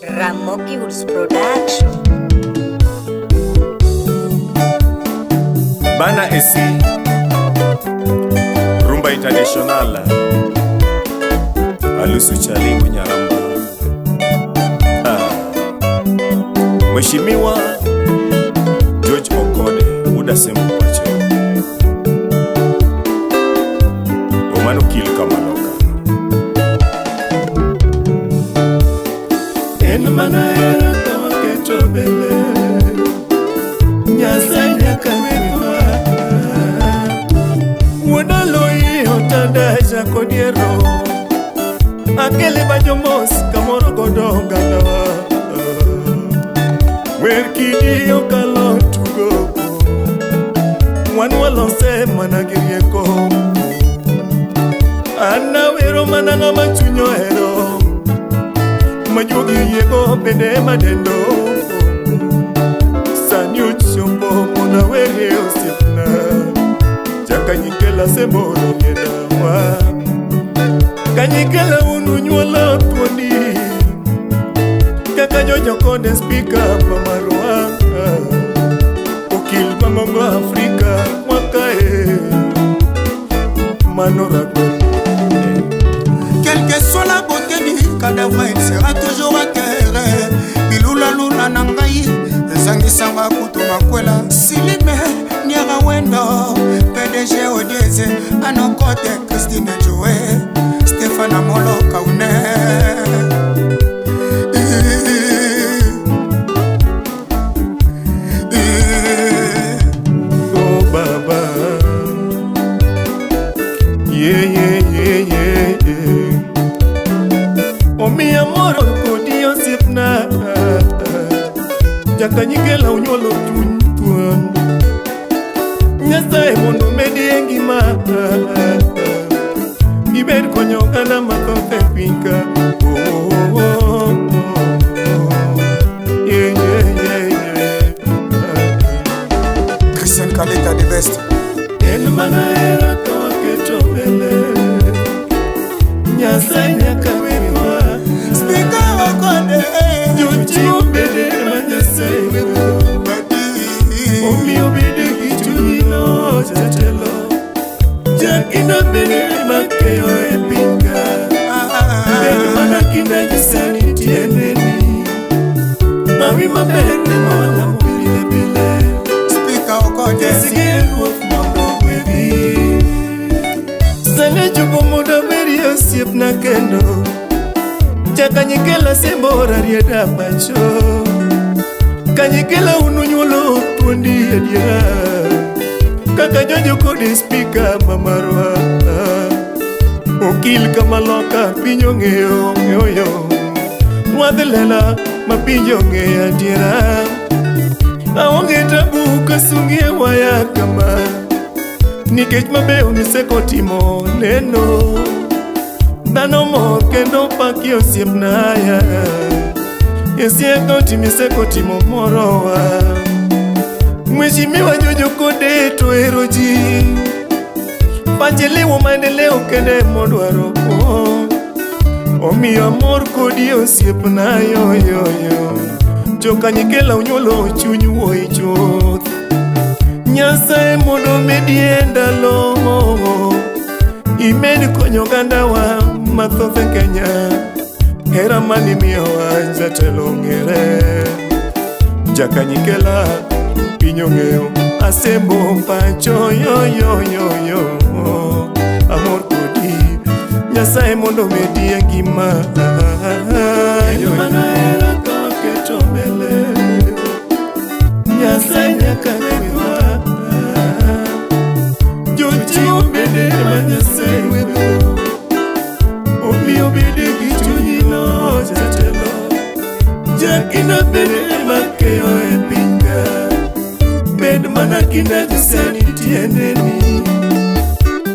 Ramogi Woods Production. Bana esi Rumba International Alusu Chali Munyaramba. Mheshimiwa George Okode Uda Sembu Kwache Omanu Kilu Kamaloka Enumana era kawaketo bele Nyasanya kamewa Wadaloi otadaja kodiero Akele bajomos kamoro godonga nawa Werkidi okalo tugo Wanwa lonse managirieko Ana wero mananga machunyo hero Majugi yego bende madendo Sanyu chombo mona were osipna Jakanyikela semboro nyedawa Kanyikela ununyuola tuondi Kakanyo jokode speaker mamarwa Okil mamongo Afrika mwakae Manorako. Quelle que soit la beauté du cadavre, il sera toujours à terre. Bilula luna nangai, zangisanga kutuma kwela. Silime, niara wendo, PDG Odieze, anokote Christine Joe, Stefana Molo Kaune. Oh baba, yeah. Oh mi amor, kodio sipna Jakanyikela unyolo tuan Nyasaye mondo medi engima Iber konyo kana makote pinka Yeah. Christian Kaleta de Best. Enumana era kawaketo bele Nyasaye nyakawewa Speaker Okode, Yuchi ubede manyase Omi ubede kichunino chatelo Jakina bede makeo epinga Bede mana kina jisani tieneni Mami mabende mwana mbile bile Speaker Okode, Jesigelu of mono webi Sane jubo muda beri osip na kendo Jakanyikela sembora rieda pacho Kanyikela ununyuolo tuondi ediera Kaka jojo kode speaker mamarwa Okil kamaloka pinyo ngeo yo Mwadhilela mapinyo ngea adiera Aonge tabu kasungie waya kama Nikech mabeo miseko timo neno Dano mo kendo paki osiep na ya Esieko timiseko timo morowa Mheshimiwa Jojo Kode to eroji Pachelewo maendeleo kende modwaro Omiyo amor kodi osiep na yo Jokanyikela unyolo chuny wuoi chuth Nyasaye mondo medie ndalo Imed konyo gandawa mathoth Kenya Hera mani miyo anja telo ngere Jakanyikela pinyo ngeo Asembo pacho yo Amor kodi Nyasaye mondo medie ngima Enumana era kawaketo bele Nyasaye nyakawewa Jochi ubede manyase Omi ubede kichunyino chatelo Jakina bede makeo epinga Bed mana kina jisani tiendeni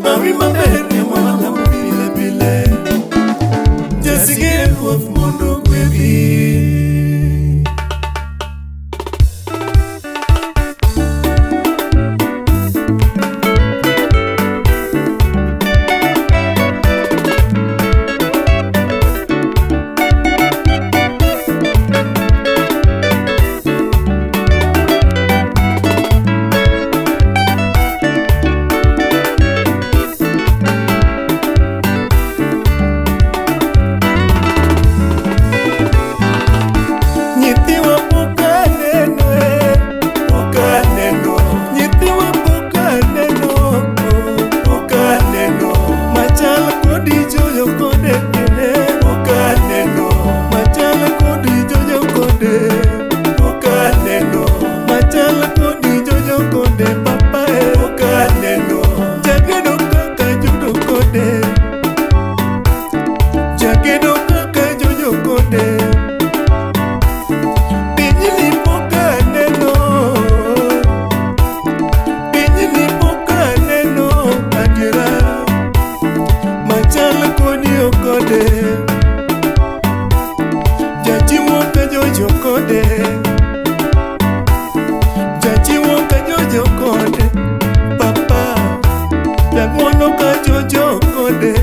Mami mabere mwana mbile Jesigelu of mondo webi kode, jachiwo ka jojo kode, papa jang'wono ka jojo kode,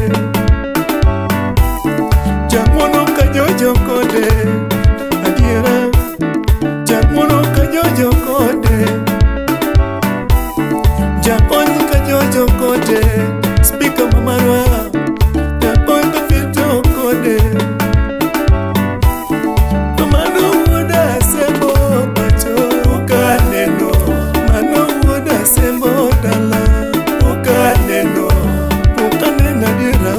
jang'wono ka jojo kode, adiera jang'wono ka jojo kode, jakony ka jojo kode, speaker mamarwa jakony ka filto kode, mano wuoda sembo pacho okaneno, mano wuoda sembo dala okaneno, okaneno adiera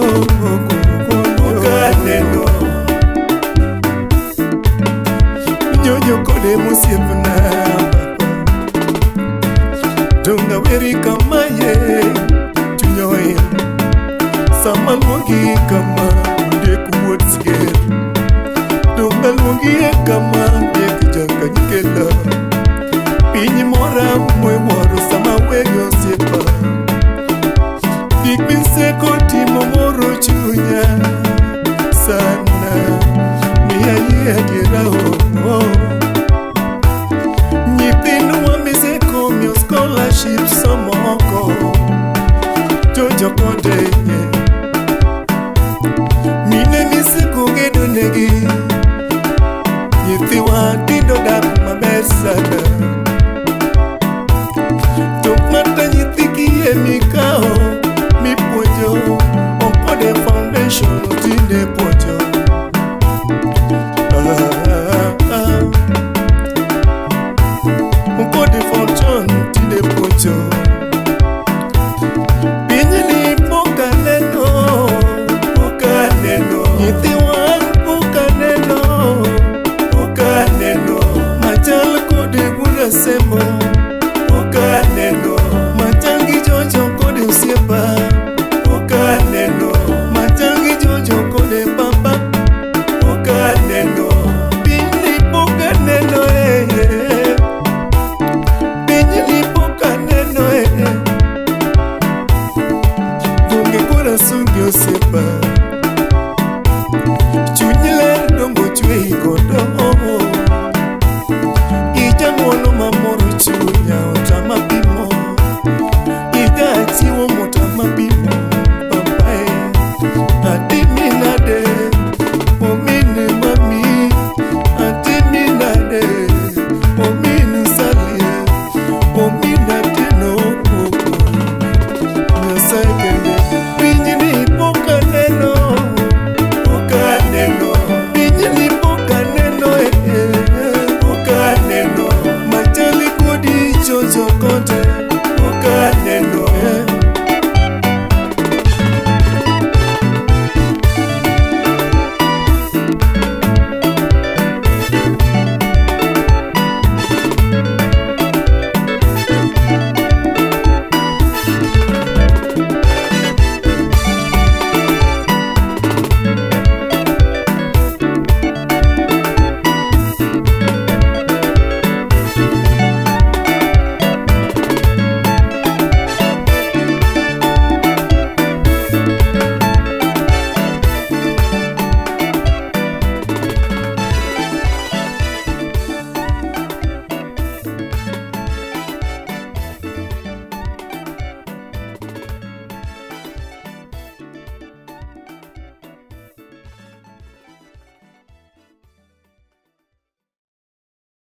okaneno, jojo kode musiepna donga weri kamaye chunyoe sama luongi kama ndek wuot siger donga luongi kama ndek jaka nyikela piny mora mweworo sama weyo siepa gik miseko timo moro chunya sana miya yie adiera nyithinwa miseko miyo scholarship somoko jojo kode mine miseko gedo negi